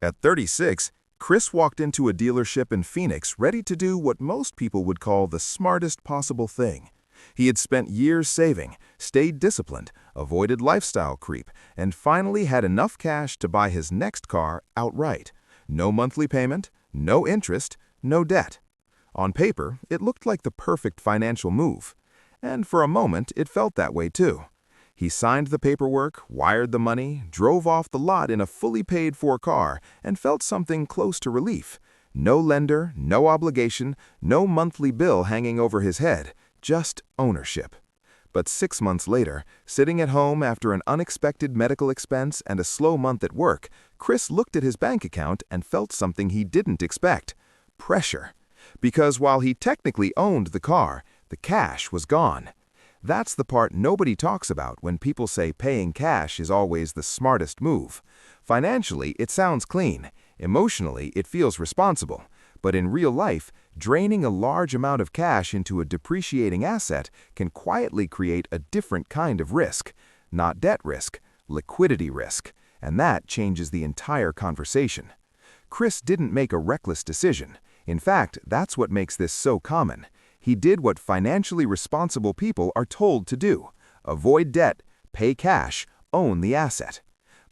At 36, Chris walked into a dealership in Phoenix ready to do what most people would call the smartest possible thing. He had spent years saving, stayed disciplined, avoided lifestyle creep, and finally had enough cash to buy his next car outright. No monthly payment, no interest, no debt. On paper, it looked like the perfect financial move. And for a moment, it felt that way too. He signed the paperwork, wired the money, drove off the lot in a fully paid-for car, and felt something close to relief. No lender, no obligation, no monthly bill hanging over his head, just ownership. But 6 months later, sitting at home after an unexpected medical expense and a slow month at work, Chris looked at his bank account and felt something he didn't expect: pressure. Because while he technically owned the car, the cash was gone. That's the part nobody talks about when people say paying cash is always the smartest move. Financially, it sounds clean. Emotionally, it feels responsible. But in real life, draining a large amount of cash into a depreciating asset can quietly create a different kind of risk. Not debt risk, liquidity risk. And that changes the entire conversation. Chris didn't make a reckless decision. In fact, that's what makes this so common. He did what financially responsible people are told to do: avoid debt, pay cash, own the asset.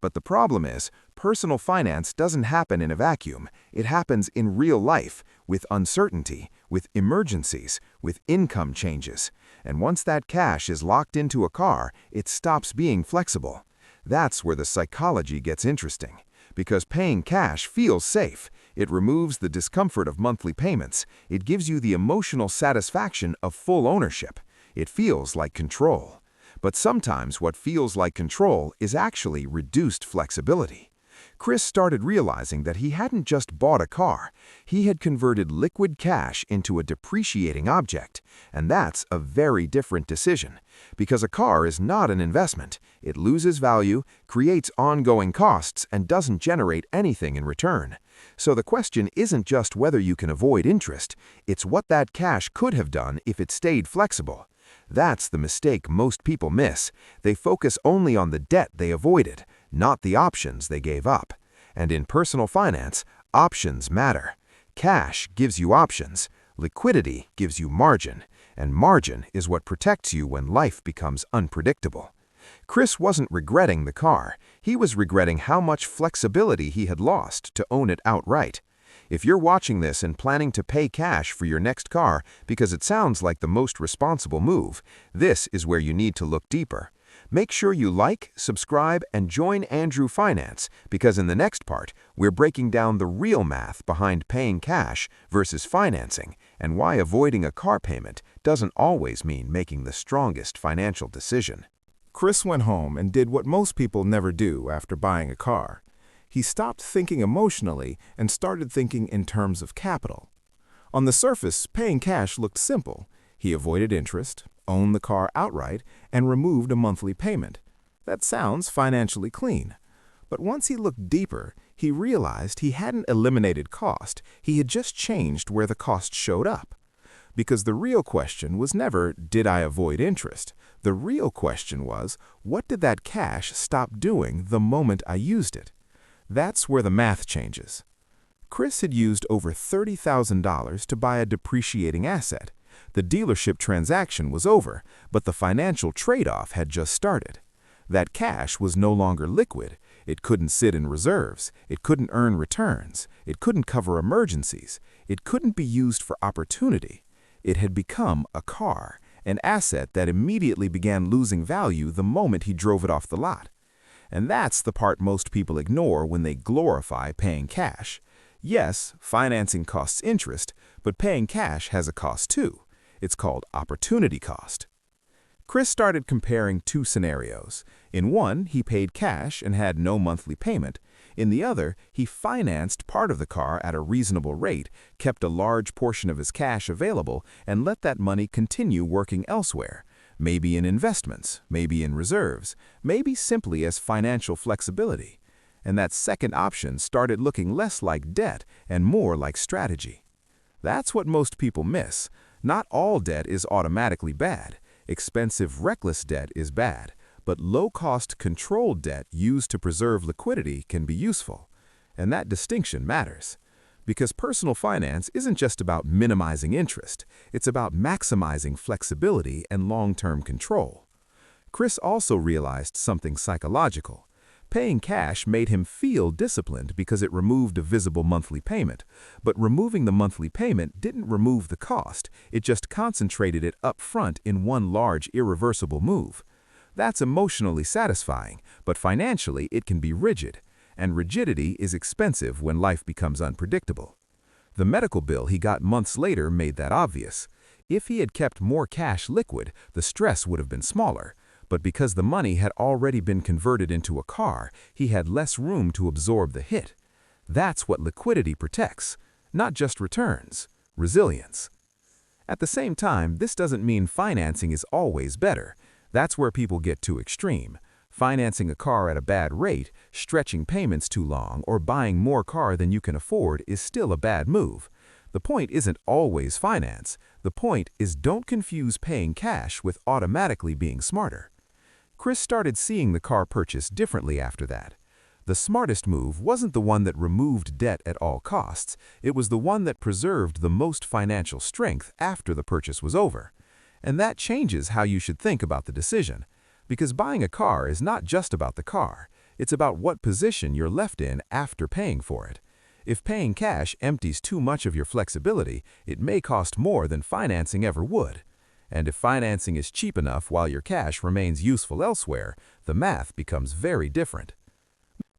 But the problem is, personal finance doesn't happen in a vacuum. It happens in real life, with uncertainty, with emergencies, with income changes. And once that cash is locked into a car, it stops being flexible. That's where the psychology gets interesting. Because paying cash feels safe. It removes the discomfort of monthly payments. It gives you the emotional satisfaction of full ownership. It feels like control. But sometimes what feels like control is actually reduced flexibility. Chris started realizing that he hadn't just bought a car. He had converted liquid cash into a depreciating object. And that's a very different decision. Because a car is not an investment. It loses value, creates ongoing costs, and doesn't generate anything in return. So the question isn't just whether you can avoid interest. It's what that cash could have done if it stayed flexible. That's the mistake most people miss. They focus only on the debt they avoided, not the options they gave up. And in personal finance, options matter. Cash gives you options. Liquidity gives you margin. And margin is what protects you when life becomes unpredictable. Chris wasn't regretting the car. He was regretting how much flexibility he had lost to own it outright. If you're watching this and planning to pay cash for your next car because it sounds like the most responsible move, this is where you need to look deeper. Make sure you like, subscribe, and join Andrew Finance, because in the next part, we're breaking down the real math behind paying cash versus financing and why avoiding a car payment doesn't always mean making the strongest financial decision. Chris went home and did what most people never do after buying a car. He stopped thinking emotionally and started thinking in terms of capital. On the surface, paying cash looked simple. He avoided interest, owned the car outright, and removed a monthly payment. That sounds financially clean. But once he looked deeper, he realized he hadn't eliminated cost. He had just changed where the cost showed up. Because the real question was never, did I avoid interest? The real question was, what did that cash stop doing the moment I used it? That's where the math changes. Chris had used over $30,000 to buy a depreciating asset. The dealership transaction was over, but the financial trade-off had just started. That cash was no longer liquid. It couldn't sit in reserves. It couldn't earn returns. It couldn't cover emergencies. It couldn't be used for opportunity. It had become a car, an asset that immediately began losing value the moment he drove it off the lot. And that's the part most people ignore when they glorify paying cash. Yes, financing costs interest, but paying cash has a cost too. It's called opportunity cost. Chris started comparing two scenarios. In one, he paid cash and had no monthly payment. In the other, he financed part of the car at a reasonable rate, kept a large portion of his cash available, and let that money continue working elsewhere. Maybe in investments, maybe in reserves, maybe simply as financial flexibility. And that second option started looking less like debt and more like strategy. That's what most people miss. Not all debt is automatically bad. Expensive, reckless debt is bad, but low-cost, controlled debt used to preserve liquidity can be useful. And that distinction matters. Because personal finance isn't just about minimizing interest, it's about maximizing flexibility and long-term control. Chris also realized something psychological. Paying cash made him feel disciplined because it removed a visible monthly payment, but removing the monthly payment didn't remove the cost, it just concentrated it up front in one large, irreversible move. That's emotionally satisfying, but financially it can be rigid, and rigidity is expensive when life becomes unpredictable. The medical bill he got months later made that obvious. If he had kept more cash liquid, the stress would have been smaller. But because the money had already been converted into a car, he had less room to absorb the hit. That's what liquidity protects, not just returns, resilience. At the same time, this doesn't mean financing is always better. That's where people get too extreme. Financing a car at a bad rate, stretching payments too long, or buying more car than you can afford is still a bad move. The point isn't always finance. The point is don't confuse paying cash with automatically being smarter. Chris started seeing the car purchase differently after that. The smartest move wasn't the one that removed debt at all costs, it was the one that preserved the most financial strength after the purchase was over. And that changes how you should think about the decision. Because buying a car is not just about the car, it's about what position you're left in after paying for it. If paying cash empties too much of your flexibility, it may cost more than financing ever would. And if financing is cheap enough while your cash remains useful elsewhere, the math becomes very different.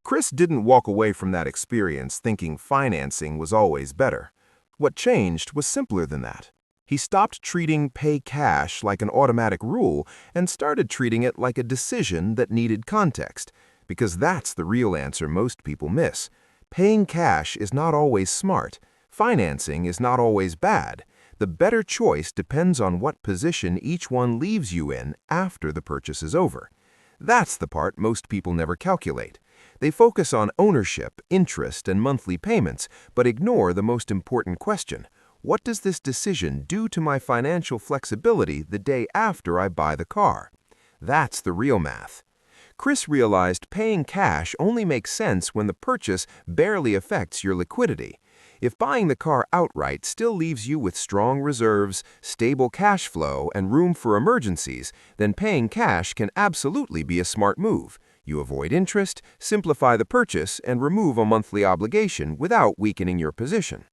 Chris didn't walk away from that experience thinking financing was always better. What changed was simpler than that. He stopped treating pay cash like an automatic rule and started treating it like a decision that needed context, because that's the real answer most people miss. Paying cash is not always smart. Financing is not always bad. The better choice depends on what position each one leaves you in after the purchase is over. That's the part most people never calculate. They focus on ownership, interest, and monthly payments, but ignore the most important question. What does this decision do to my financial flexibility the day after I buy the car? That's the real math. Chris realized paying cash only makes sense when the purchase barely affects your liquidity. If buying the car outright still leaves you with strong reserves, stable cash flow, and room for emergencies, then paying cash can absolutely be a smart move. You avoid interest, simplify the purchase, and remove a monthly obligation without weakening your position.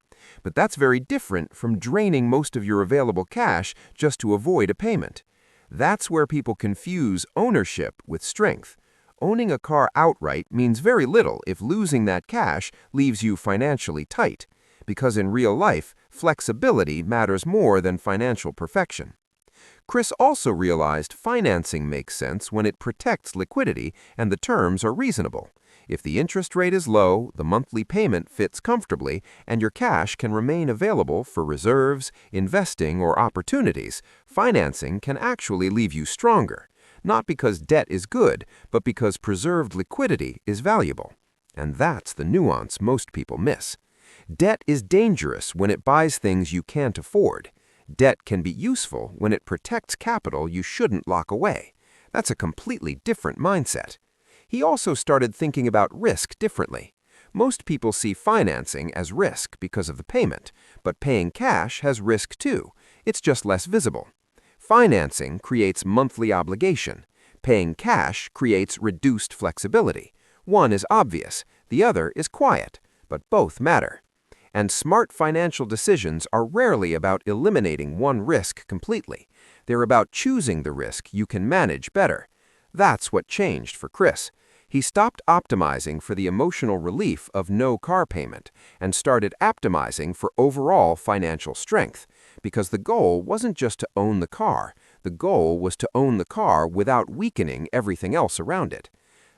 But that's very different from draining most of your available cash just to avoid a payment. That's where people confuse ownership with strength. Owning a car outright means very little if losing that cash leaves you financially tight, because in real life, flexibility matters more than financial perfection. Chris also realized financing makes sense when it protects liquidity and the terms are reasonable. If the interest rate is low, the monthly payment fits comfortably, and your cash can remain available for reserves, investing, or opportunities, financing can actually leave you stronger. Not because debt is good, but because preserved liquidity is valuable. And that's the nuance most people miss. Debt is dangerous when it buys things you can't afford. Debt can be useful when it protects capital you shouldn't lock away. That's a completely different mindset. He also started thinking about risk differently. Most people see financing as risk because of the payment, but paying cash has risk too. It's just less visible. Financing creates monthly obligation. Paying cash creates reduced flexibility. One is obvious, the other is quiet, but both matter. And smart financial decisions are rarely about eliminating one risk completely. They're about choosing the risk you can manage better. That's what changed for Chris. He stopped optimizing for the emotional relief of no car payment and started optimizing for overall financial strength, because the goal wasn't just to own the car. The goal was to own the car without weakening everything else around it.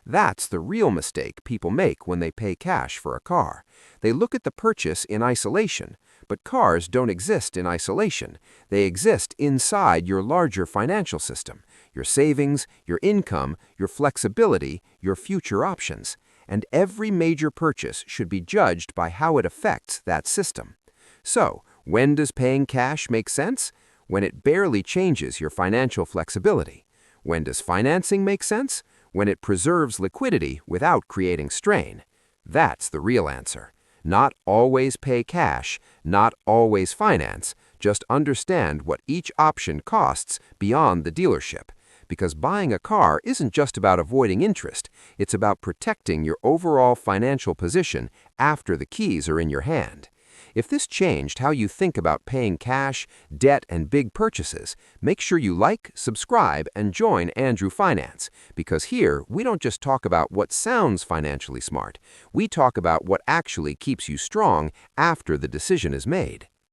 That's the real mistake people make when they pay cash for a car. They look at the purchase in isolation, but cars don't exist in isolation. They exist inside your larger financial system, your savings, your income, your flexibility, your future options. And every major purchase should be judged by how it affects that system. So, when does paying cash make sense? When it barely changes your financial flexibility. When does financing make sense? When it preserves liquidity without creating strain. That's the real answer. Not always pay cash, not always finance, just understand what each option costs beyond the dealership. Because buying a car isn't just about avoiding interest, it's about protecting your overall financial position after the keys are in your hand. If this changed how you think about paying cash, debt, and big purchases, make sure you like, subscribe, and join Andrew Finance, because here we don't just talk about what sounds financially smart, we talk about what actually keeps you strong after the decision is made.